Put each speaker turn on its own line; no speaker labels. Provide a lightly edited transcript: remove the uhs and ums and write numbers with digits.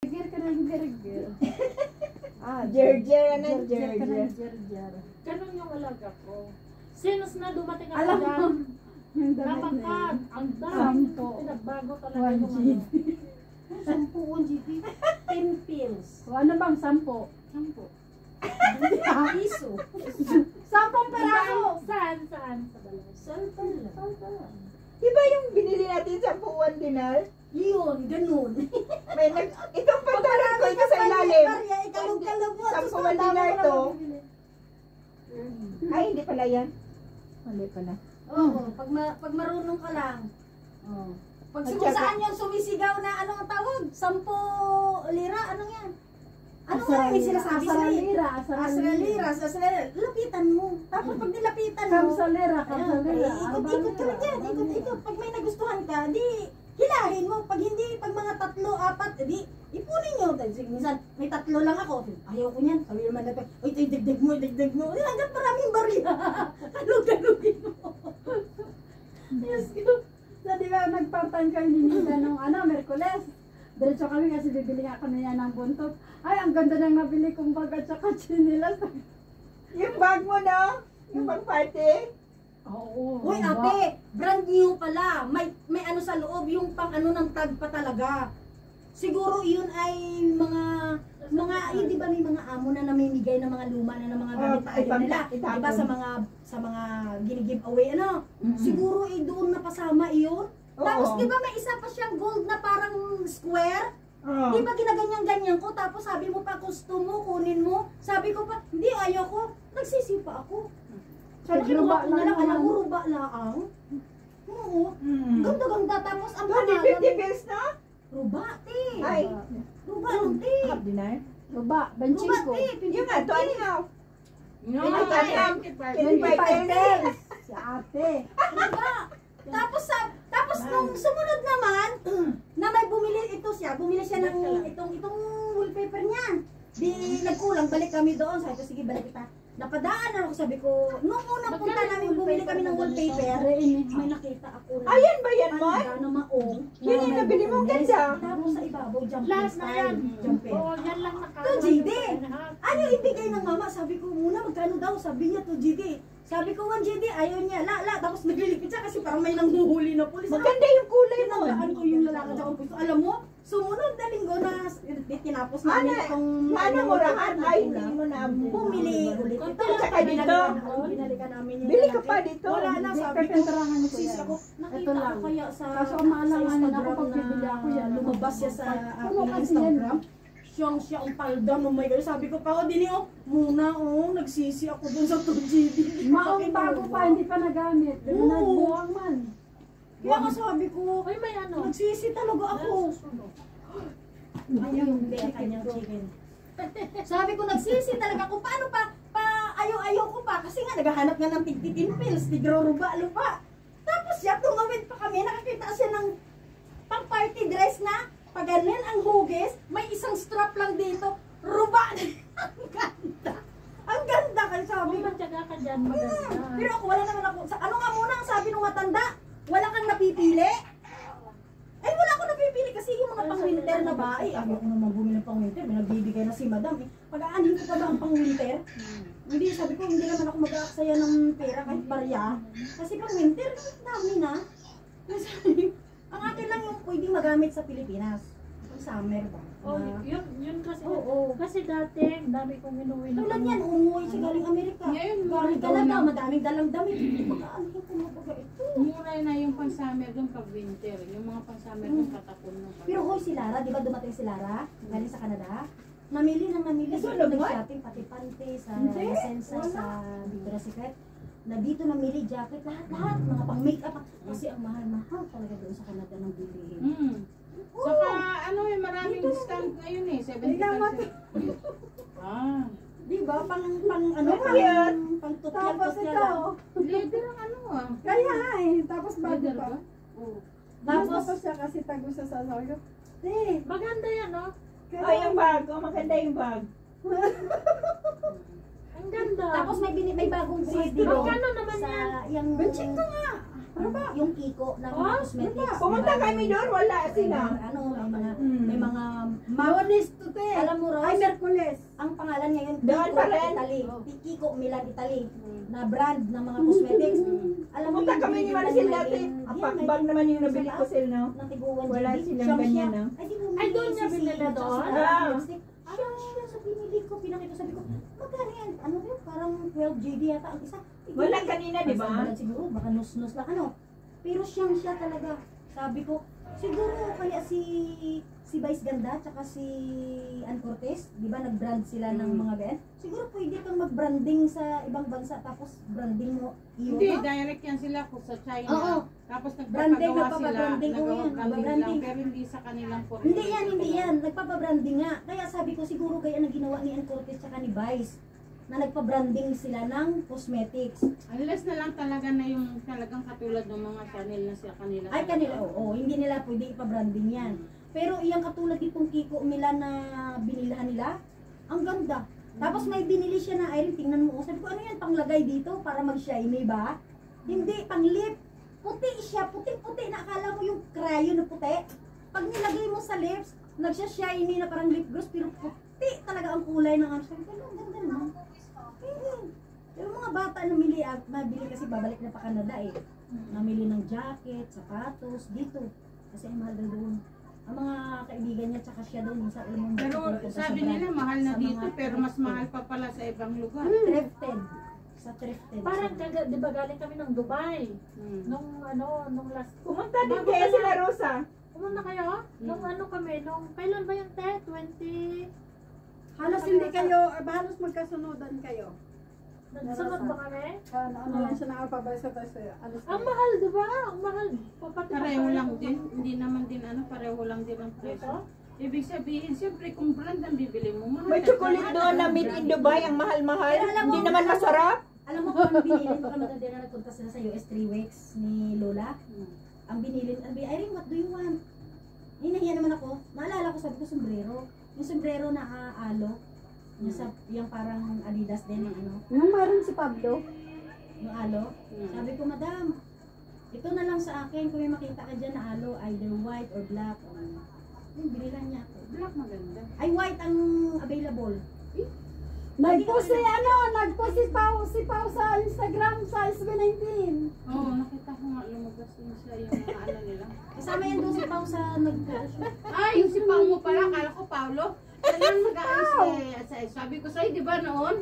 Gerger.
Gerger na
Gerger.
Gerger.
Ganun yung alaga ko. Since na dumating ako
Alam
dyan,
mo,
napangkat, ang dami,
Sampo.
pinagbago talaga
1
yung
GD.
ano. 10 GD. 10 pills.
O, ano bang 10?
10. Piso.
10 peraso!
Saan? Sa balay. Salpan lang.
Diba yung binili natin sa 10 dinar?
Yun, ganun.
May itong pantalon ko ito sa ilalim.
Ikalog-kalog mo.
10 dinar to. Ay, hindi pala yan. Mali pala.
Oo, pag marunong ka lang. Oh. Pag saan yung sumisigaw na ano ang tawag? 10 lira, anong yan? Ano nga yung sinasabi sa Asralira. Lapitan mo. Tapos pag nilapitan mo,
Kamsalera.
ikot-ikot ka lang dyan. Ikot-ikot. Pag may nagustuhan ka, di hilahin mo. Pag hindi, pag mga 3, 4, di ipunin nyo. Minsan, may 3 lang ako. Ayaw ko niyan. Sabi naman natin, uy, digdig mo. Hanggang maraming barya. Kalug-kalugin mo.
Yes, so, di ba nagpartan kayo ni Nita nung Merkules? Diretso kami kasi bibili nga kami yan ng buntot. Ay, ang ganda nang nabili kong bag at saka chinilas.
Yung bag mo, no? Yung pang party?
Oo.
Uy, ate, brand new pala. May ano sa loob, yung pang ano ng tag pa talaga. Siguro yun ay yun, di ba may mga amo na namimigay ng mga luma na ng mga gamit na ayaw nila. Di ba sa mga gini-giveaway, ano? Siguro doon napasama iyon. Tapos di ba may isa pa siyang gold na parang square? Di ba ginaganyan-ganyan ko? Tapos sabi mo pa, gusto mo, kunin mo. Sabi ko pa, hindi, ayaw ko. Nagsisipa ako. Sabi kinuha ko na lang, alam mo, ruba laang. Oo. Ganda-ganda. Tapos ang pangalan.
50 bills na?
Ruba, te.
Ay.
Ruba, ano, te.
Dinar?
Ruba, benching
Ruba,
ko.
te.
Yung nga, 20 how?
No,
25
pesos. Si ate.
Ruba. Tapos nung sumunod naman, na may bumili siya ng itong wallpaper niya. Di nagkulang, balik kami doon. Sabi ko, sige, balik kita. Napadaan na ako, sabi ko, nung unang punta namin bumili kami ng wallpaper, may nakita ako na.
Ayan ba yan, Mon?
Na maong.
Yun yung nabili mong ganda.
Tapos sa ibabaw, jumping
Last na yan.
style. Jumping.
Oo, yan lang
To GD. Ano ibigay ng mama? Sabi ko muna, magkano daw? Sabi niya to GD. Sabi ko 1 GD, ayaw niya. Tapos naglilipit siya kasi parang may nanghuhuli na pulis.
Maganda yung kulay mo.
Tinandaan ko yung lalaki sa puso. Alam mo, sumunod na linggo na tinapos namin itong
murahan. Ay, hindi mo na
bumili ulit.
Tsaka dito.
Binalikan namin yung
Bili ka
lalaki.
pa dito.
Wala na, sabi ko.
Kakantarahan ko
Sis
yan.
ako,
Ito
nakita
lang.
ko kaya sa
Kaso ang maalangan ako
Instagram
pag bibili ako yan.
lumabas siya sa
Ano
aking
kasi yan?
Instagram. Siya ang palda, oh my God. Sabi ko pa, dini muna, nagsisi ako dun sa 2GB.
Maong bago pa, hindi pa nagamit.
Oo.
Nagbuwang man.
Kaya nga sabi ko,
Uy, may ano.
nagsisi talaga ako. Ayun, hindi, kanyang chicken. Sabi ko, nagsisi talaga ako. Paano pa ayaw ko pa. Kasi nga, naghahanap nga ng tig-15 pills, tigro-ruba, lupa. Tapos siya, tumawid pa kami, nakakita siya ng pang-party dress na, paganin ang hugis, may isang strap lang dito, ruba. Ang ganda. Ang ganda, kasi sabi
Kung
ko.
matyaga ka dyan, maganda.
Pero ako, wala naman ako. Ano nga muna ang sabi ng matanda? Wala kang napipili? Ay, wala ako napipili kasi yung mga pang-winter na ba? Ay, ayaw ko naman bumili ng pang-winter. May nagbibigay na si madam. Pag-aanin ko pa ba ang pang-winter? Hindi, sabi ko, hindi naman ako mag-aaksaya ng pera kahit barya. Kasi pang-winter, dami na. Ang akin lang yung pwedeng magamit sa Pilipinas. Yung summer ba?
Oh, yun kasi.
Oo.
Kasi dati, dami kong inuwi na.
Tulad yan, umuwi siya galing Amerika.
Ngayon,
Galing
mura
Canada,
daw na.
madaming dalang damit. Mag-aanin ko na baga ito.
Mura na yung pang-summer doon pag winter. Yung mga pang-summer doon patapon na.
Pero hoy, si Lara, di ba dumating si Lara? Galing sa Canada? Namili.
Gusto
Dito
mo ba?
nag-shopping, pati panty, sa Sensa, sa Victoria's Secret. Na dito namili, jacket, lahat. Mga pang-makeup. Kasi ang mahal-mahal talaga doon sa Canada ng bilihin.
Saka maraming discount ngayon eh. 70%. Ah.
Di ba? Pang tutyal
Tapos
lang.
ito.
Leather ang ano ah.
Kaya nga tapos bago
Leather
pa.
ba?
Tapos pa siya kasi tago sa sasayo.
Maganda yan, no?
Oh, yung bag. Oh, maganda yung bag.
Ang ganda.
Tapos may bagong brand
Di
dito.
ba ano naman
Sa
yan?
yung...
Benching ko nga.
Ano ba? Yung Kiko ng
Oh,
cosmetics.
Pumunta kami doon, wala sila.
Ano, may mga
Lunes to te.
Alam mo, Rose?
Ay, Merkules.
Ang pangalan ngayon,
Doon pa rin?
Italy.
Oh.
Kiko Milan Italy. Na brand ng mga cosmetics. Alam mo
Pumunta
yung
kami ni
binibenta
Maricel
nila
dati.
din.
Ang
Yan,
pakbag
may
naman yung
sa
nabili ko
taas
sila, no?
ng tiguan
Wala
JD.
silang
Siyang
ganyan,
siya.
no?
Ay, di mo
Ay, doon niya binili doon?
Ah.
Siyang siya sa binili ko. Pinakita sabi ko, magkano yan? Ano yun? Parang 12 JD yata ang isa.
Wala kanina, di ba?
Wala siguro, baka nus-nus lang. Ano? Pero siyang siya talaga. Sabi ko, siguro kaya si Vice Ganda tsaka si Ann Cortez, di ba nag-brand sila ng mga ben? Siguro pwede kang mag-branding sa ibang bansa tapos branding mo iyo,
Hindi,
no?
direct yan sila po sa China.
Oo.
Tapos
Branding,
nagpapagawa sila.
nagpapabranding, oo yan,
Nagawa-branding lang,
nagpapabranding.
pero hindi sa kanilang po.
Hindi yan. Nagpapabranding nga. Kaya sabi ko, siguro kaya ang ginawa ni Ann Cortez tsaka ni Vice na nagpa-branding sila ng cosmetics.
Unless na lang talaga na yung talagang katulad ng mga channel na sa kanila.
Ay, kanila, oo. Hindi nila pwede ipa-branding yan. Pero iyang katulad itong Kiko Milan na binilhan nila, ang ganda. Tapos may binili siya na, Irene, tingnan mo. Sabi ko, ano yan, panglagay dito para mag-shiny ba? Hindi, pang-lip. Puti siya, puti-puti na akala mo yung crayon na puti. Pag nilagay mo sa lips, nagsya-shiny na parang lip gloss, pero puti talaga ang kulay ng ano. Sabi ko, ang ganda naman. Pero mga bata namili at mabili kasi babalik na pa Canada eh. Namili ng jacket, sapatos, dito. Kasi ang mahal daw doon. Ang mga kaibigan niya tsaka siya doon, minsan alam mo.
Pero
pupunta sa
sabi
brand.
nila mahal na
Sa
dito
mga
pero mas
thrifted.
mahal pa pala sa ibang lugar.
Thrifted. Sa thrifted.
Parang, di ba galing kami ng Dubai?
Hmm.
Nung last,
Pumunta din kaya sila, Rosa.
pumunta kayo? Nung ano kami, kailan ba yung 20?
Halos hindi kayo, halos magkasunodan kayo.
Nagsunod ba kami?
Ano lang siya nakapabasa-basa. Alas
Ang mahal, di ba? Ang mahal. Papati
Pareho lang din. Hindi naman din pareho lang din ang
Dito?
presyo. Ibig sabihin, siyempre kung brand ang bibili mo, mahal.
May chocolate doon na made in Dubai, ang mahal-mahal.
Pero alam mo,
Hindi naman masarap.
Alam mo kung ano binili, baka maganda na nagpunta sila sa US 3 weeks ni Lola.
Hmm.
Ang binili, Irene, what do you want? Ay, nahiya naman ako. Naalala ko, sabi ko, sombrero. Yung sombrero na alo. Yung parang Adidas din, ano.
Yung meron si Pablo.
Yung alo. Sabi ko, madam, ito na lang sa akin. Kung may makita ka dyan na alo, either white or black. O ano. Yung binilan niya ako.
Black maganda.
Ay, white ang available.
Nagpost si Pao sa Instagram sa SB19.
Oo, nakita ko nga lumabas din siya yung mga ano nila.
Kasama yan doon si Pao sa nag-shoot.
Ay, yung si Pao mo pala, akala ko Paulo. Kailan mag-aalis eh. Sabi ko sa'yo, di ba noon?